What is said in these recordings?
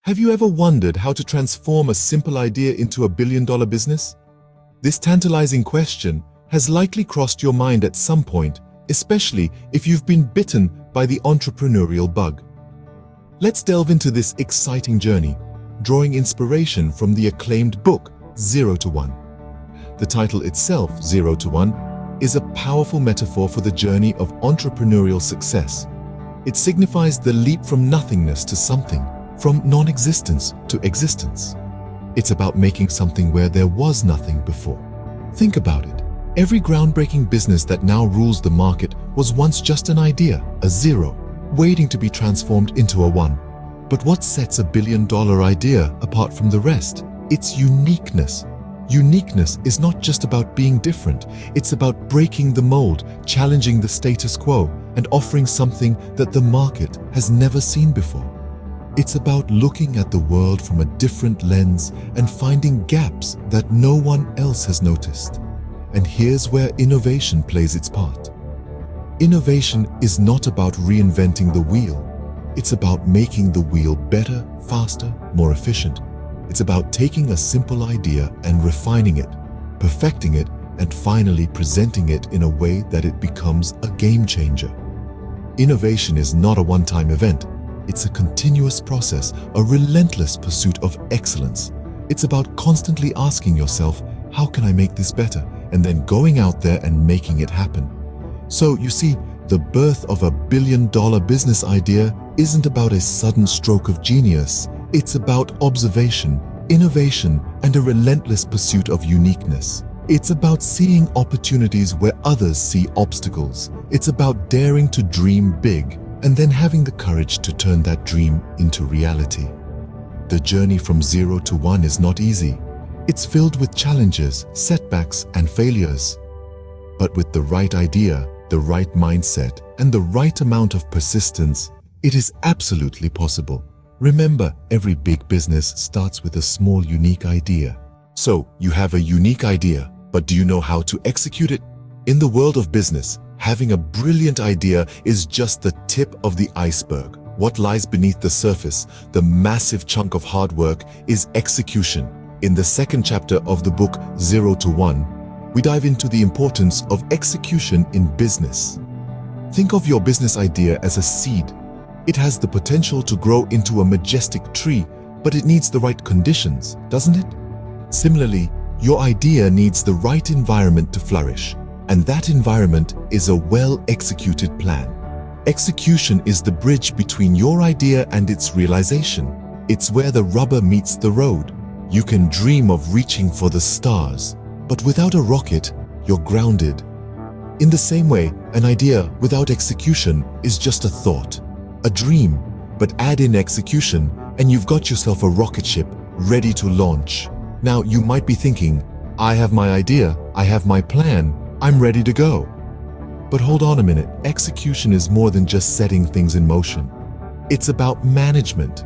Have you ever wondered how to transform a simple idea into a billion-dollar business? This tantalizing question has likely crossed your mind at some point, especially if you've been bitten by the entrepreneurial bug. Let's delve into this exciting journey, drawing inspiration from the acclaimed book, 0 to 1. The title itself, 0 to 1, is a powerful metaphor for the journey of entrepreneurial success. It signifies the leap from nothingness to something, from non-existence to existence. It's about making something where there was nothing before. Think about it. Every groundbreaking business that now rules the market was once just an idea, a zero, waiting to be transformed into a one. But what sets a billion-dollar idea apart from the rest? It's uniqueness. Uniqueness is not just about being different. It's about breaking the mold, challenging the status quo, and offering something that the market has never seen before. It's about looking at the world from a different lens and finding gaps that no one else has noticed. And here's where innovation plays its part. Innovation is not about reinventing the wheel. It's about making the wheel better, faster, more efficient. It's about taking a simple idea and refining it, perfecting it, and finally presenting it in a way that it becomes a game changer. Innovation is not a one-time event. It's a continuous process, a relentless pursuit of excellence. It's about constantly asking yourself, how can I make this better? And then going out there and making it happen. So you see, the birth of a billion-dollar business idea isn't about a sudden stroke of genius. It's about observation, innovation, and a relentless pursuit of uniqueness. It's about seeing opportunities where others see obstacles. It's about daring to dream big and then having the courage to turn that dream into reality. The journey from 0 to 1 is not easy. It's filled with challenges, setbacks, and failures. But with the right idea, the right mindset, and the right amount of persistence, it is absolutely possible. Remember, every big business starts with a small, unique idea. So, you have a unique idea, but do you know how to execute it? In the world of business, having a brilliant idea is just the tip of the iceberg. What lies beneath the surface, the massive chunk of hard work, is execution. In the second chapter of the book 0 to 1, we dive into the importance of execution in business. Think of your business idea as a seed. It has the potential to grow into a majestic tree, but it needs the right conditions, doesn't it? Similarly, your idea needs the right environment to flourish. And that environment is a well-executed plan. Execution is the bridge between your idea and its realization. It's where the rubber meets the road. You can dream of reaching for the stars, but without a rocket, you're grounded. In the same way, an idea without execution is just a thought, a dream, but add in execution and you've got yourself a rocket ship ready to launch. Now, you might be thinking, I have my idea, I have my plan, I'm ready to go. But hold on a minute, execution is more than just setting things in motion. It's about management.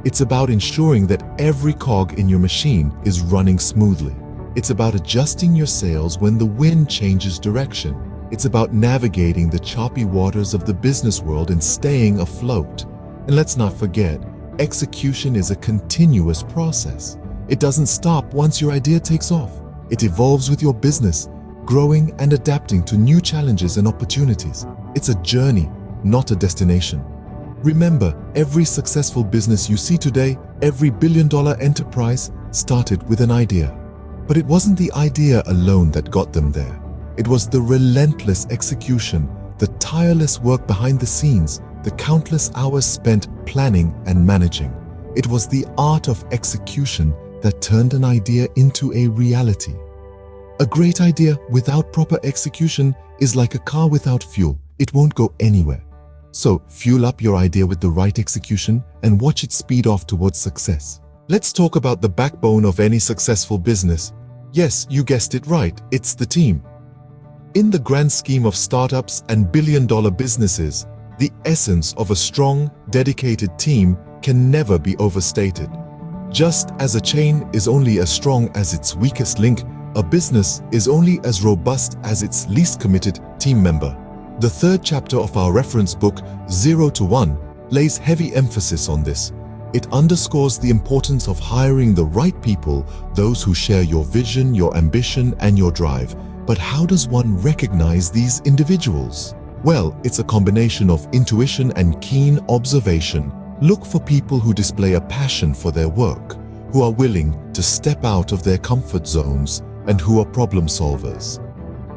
It's about ensuring that every cog in your machine is running smoothly. It's about adjusting your sails when the wind changes direction. It's about navigating the choppy waters of the business world and staying afloat. And let's not forget, execution is a continuous process. It doesn't stop once your idea takes off. It evolves with your business, growing and adapting to new challenges and opportunities. It's a journey, not a destination. Remember, every successful business you see today, every billion-dollar enterprise started with an idea. But it wasn't the idea alone that got them there. It was the relentless execution, the tireless work behind the scenes, the countless hours spent planning and managing. It was the art of execution that turned an idea into a reality. A great idea without proper execution is like a car without fuel. It won't go anywhere. So, fuel up your idea with the right execution and watch it speed off towards success. Let's talk about the backbone of any successful business. Yes, you guessed it right, it's the team. In the grand scheme of startups and billion-dollar businesses, the essence of a strong, dedicated team can never be overstated. Just as a chain is only as strong as its weakest link, a business is only as robust as its least committed team member. The third chapter of our reference book, 0 to 1, lays heavy emphasis on this. It underscores the importance of hiring the right people, those who share your vision, your ambition, and your drive. But how does one recognize these individuals? Well, it's a combination of intuition and keen observation. Look for people who display a passion for their work, who are willing to step out of their comfort zones, and who are problem solvers.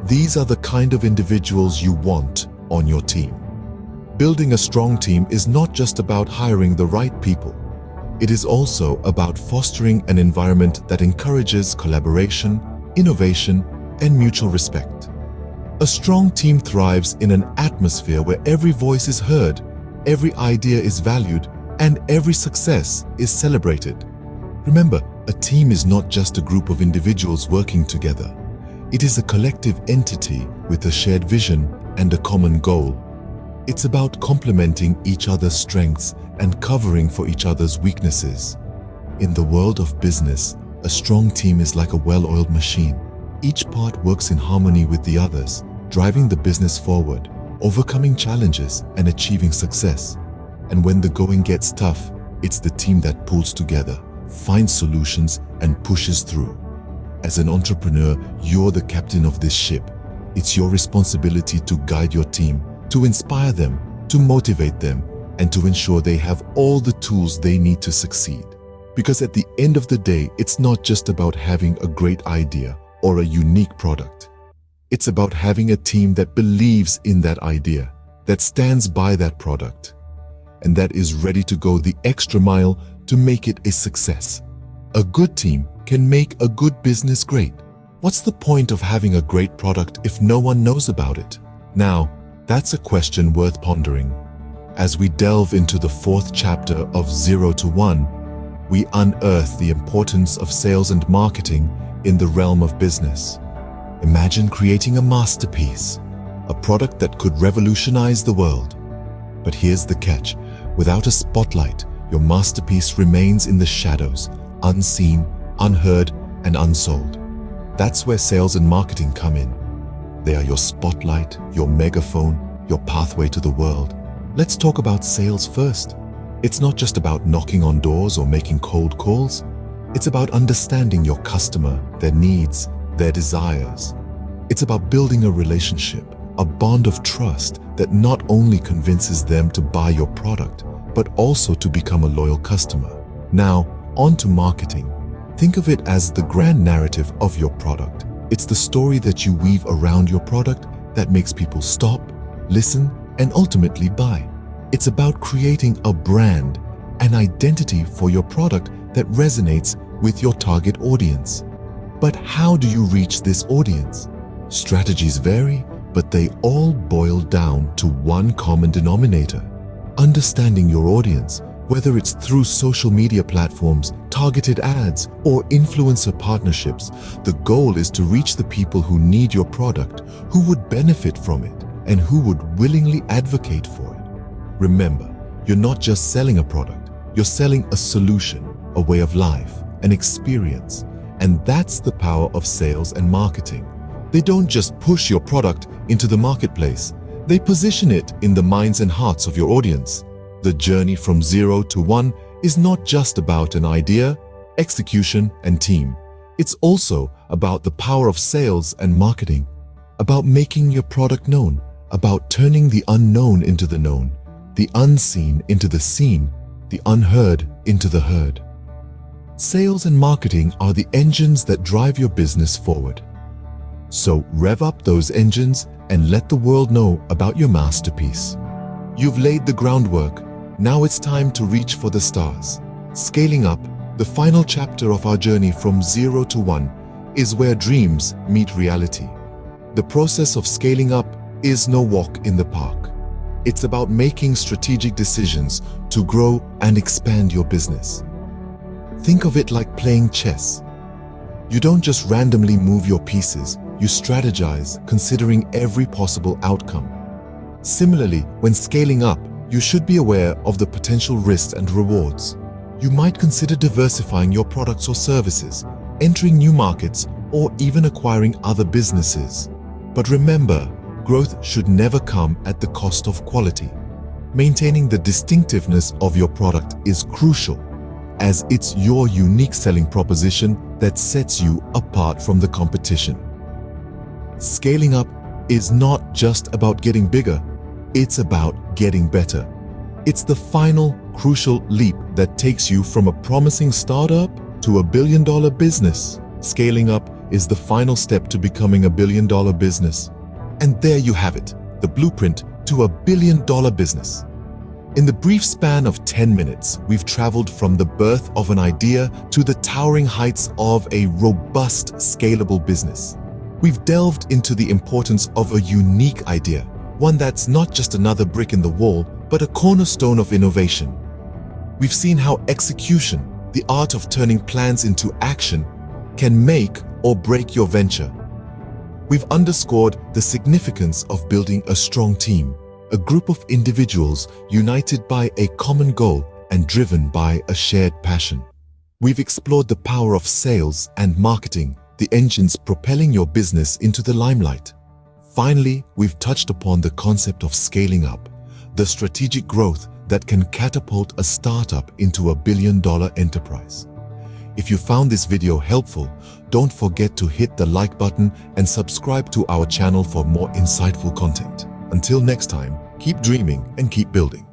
These are the kind of individuals you want on your team. Building a strong team is not just about hiring the right people. It is also about fostering an environment that encourages collaboration, innovation, and mutual respect. A strong team thrives in an atmosphere where every voice is heard, every idea is valued, and every success is celebrated. Remember, a team is not just a group of individuals working together. It is a collective entity with a shared vision and a common goal. It's about complementing each other's strengths and covering for each other's weaknesses. In the world of business, a strong team is like a well-oiled machine. Each part works in harmony with the others, driving the business forward, overcoming challenges, and achieving success. And when the going gets tough, it's the team that pulls together, finds solutions, and pushes through. As an entrepreneur, you're the captain of this ship. It's your responsibility to guide your team, to inspire them, to motivate them, and to ensure they have all the tools they need to succeed. Because at the end of the day, it's not just about having a great idea or a unique product. It's about having a team that believes in that idea, that stands by that product, and that is ready to go the extra mile to make it a success. A good team can make a good business great. What's the point of having a great product if no one knows about it? Now, that's a question worth pondering. As we delve into the fourth chapter of 0 to 1, we unearth the importance of sales and marketing in the realm of business. Imagine creating a masterpiece, a product that could revolutionize the world. But here's the catch. Without a spotlight, your masterpiece remains in the shadows, unseen, unheard, and unsold. That's where sales and marketing come in. They are your spotlight, your megaphone, your pathway to the world. Let's talk about sales first. It's not just about knocking on doors or making cold calls. It's about understanding your customer, their needs, their desires. It's about building a relationship, a bond of trust that not only convinces them to buy your product, but also to become a loyal customer. Now, on to marketing. Think of it as the grand narrative of your product. It's the story that you weave around your product that makes people stop, listen, and ultimately buy. It's about creating a brand, an identity for your product that resonates with your target audience. But how do you reach this audience? Strategies vary, but they all boil down to one common denominator: understanding your audience. Whether it's through social media platforms, targeted ads, or influencer partnerships, the goal is to reach the people who need your product, who would benefit from it, and who would willingly advocate for it. Remember, you're not just selling a product, you're selling a solution, a way of life, an experience. And that's the power of sales and marketing. They don't just push your product into the marketplace, they position it in the minds and hearts of your audience. The journey from 0 to 1 is not just about an idea, execution, and team. It's also about the power of sales and marketing, about making your product known, about turning the unknown into the known, the unseen into the seen, the unheard into the heard. Sales and marketing are the engines that drive your business forward. So rev up those engines and let the world know about your masterpiece. You've laid the groundwork. Now it's time to reach for the stars. Scaling up, the final chapter of our journey from 0 to 1, is where dreams meet reality. The process of scaling up is no walk in the park. It's about making strategic decisions to grow and expand your business. Think of it like playing chess. You don't just randomly move your pieces, you strategize, considering every possible outcome. Similarly, when scaling up, you should be aware of the potential risks and rewards. You might consider diversifying your products or services, entering new markets, or even acquiring other businesses. But remember, growth should never come at the cost of quality. Maintaining the distinctiveness of your product is crucial. as it's your unique selling proposition that sets you apart from the competition. Scaling up is not just about getting bigger, it's about getting better. It's the final, crucial leap that takes you from a promising startup to a billion-dollar business. Scaling up is the final step to becoming a billion-dollar business. And there you have it, the blueprint to a billion-dollar business. In the brief span of 10 minutes, we've traveled from the birth of an idea to the towering heights of a robust, scalable business. We've delved into the importance of a unique idea, one that's not just another brick in the wall, but a cornerstone of innovation. We've seen how execution, the art of turning plans into action, can make or break your venture. We've underscored the significance of building a strong team, a group of individuals united by a common goal and driven by a shared passion. We've explored the power of sales and marketing, the engines propelling your business into the limelight. Finally, we've touched upon the concept of scaling up, the strategic growth that can catapult a startup into a billion-dollar enterprise. If you found this video helpful, don't forget to hit the like button and subscribe to our channel for more insightful content. Until next time, keep dreaming and keep building.